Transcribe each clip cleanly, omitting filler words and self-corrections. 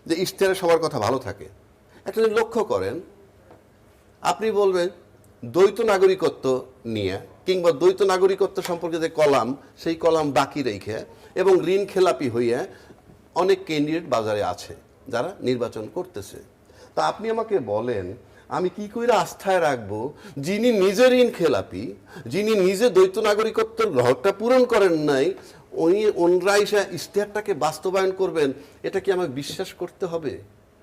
যে ইশতেহারে সবার কথা ভালো থাকে। একটা জিনিস লক্ষ্য করেন, আপনি বলবেন দ্বৈত নাগরিকত্ব নিয়ে কিংবা দ্বৈত নাগরিকত্ব সম্পর্কে যে কলাম, সেই কলাম বাকি রেখে এবং ঋণ খেলাপি হইয়া অনেক ক্যান্ডিডেট বাজারে আছে যারা নির্বাচন করতেছে। তা আপনি আমাকে বলেন আমি কি করে আস্থায় রাখবো যিনি নিজে ঋণ খেলাপি, যিনি নিজে দ্বৈত নাগরিকত্বের ঘরটা পূরণ করেন নাই, উনি ওনরা এসে ইশতেহারটাকে বাস্তবায়ন করবেন, এটা কি আমাকে বিশ্বাস করতে হবে?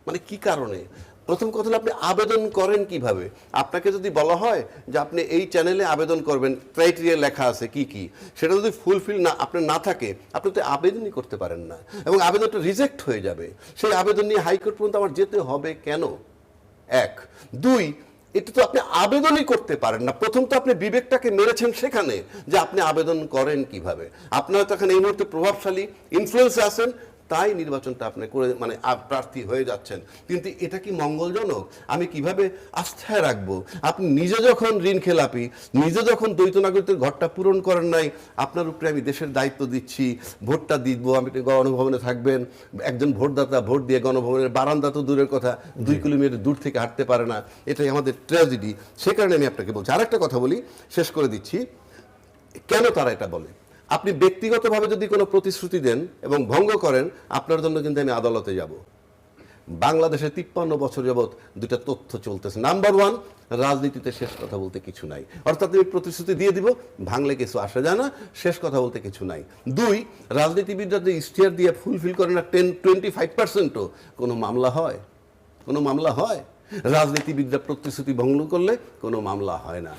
মানে কি কারণে? প্রথম কথা হলো আপনি আবেদন করেন কিভাবে? আপনাকে যদি বলা হয় যে আপনি এই চ্যানেলে আবেদন করবেন, ক্রাইটেরিয়া লেখা আছে কি কি, সেটা যদি ফুলফিল না আপনার না থাকে, আপনি তো আবেদনই করতে পারেন না এবং আবেদনটা রিজেক্ট হয়ে যাবে। সেই আবেদন নিয়ে হাইকোর্ট পর্যন্ত আমার যেতে হবে কেন? এক। দুই, এটা তো আপনি আবেদনই করতে পারেন না। প্রথম তো আপনি বিবেকটাকে মেরেছেন সেখানে যে আপনি আবেদন করেন কিভাবে। আপনারা তো এখন এই মুহূর্তে প্রভাবশালী ইনফ্লুয়েন্সে আছেন, তাই নির্বাচনটা আপনি করে মানে প্রার্থী হয়ে যাচ্ছেন। কিন্তু এটা কি মঙ্গলজনক? আমি কিভাবে আস্থায় রাখবো? আপনি নিজে যখন ঋণ খেলাপি, নিজে যখন দ্বৈত নাগরিকত্বের ঘরটা পূরণ করেন নাই, আপনার উপরে আমি দেশের দায়িত্ব দিচ্ছি, ভোটটা দিব, আপনি গণভবনে থাকবেন, একজন ভোটদাতা ভোট দিয়ে গণভবনের বারান্দা তো দূরের কথা 2 কিলোমিটার দূর থেকে হাঁটতে পারে না, এটাই আমাদের ট্র্যাজেডি। সে কারণে আমি আপনাকে বলছি। আরেকটা কথা বলি, শেষ করে দিচ্ছি, কেন তারা এটা বলে। আপনি ব্যক্তিগতভাবে যদি কোনো প্রতিশ্রুতি দেন এবং ভঙ্গ করেন, আপনার জন্য কিন্তু আমি আদালতে যাব। বাংলাদেশে 53 বছর যাবৎ দুইটা তথ্য চলতেছে। নাম্বার ওয়ান, রাজনীতিতে শেষ কথা বলতে কিছু নাই, অর্থাৎ আমি প্রতিশ্রুতি দিয়ে দিব, ভাঙলে কিছু আসে যায় না, শেষ কথা বলতে কিছু নাই। দুই, রাজনীতিবিদরা যে ইশতেহার দিয়ে ফুলফিল করে না 25%ও কোনো মামলা হয়? কোনো মামলা হয়? রাজনীতিবিদরা প্রতিশ্রুতি ভঙ্গ করলে কোনো মামলা হয় না।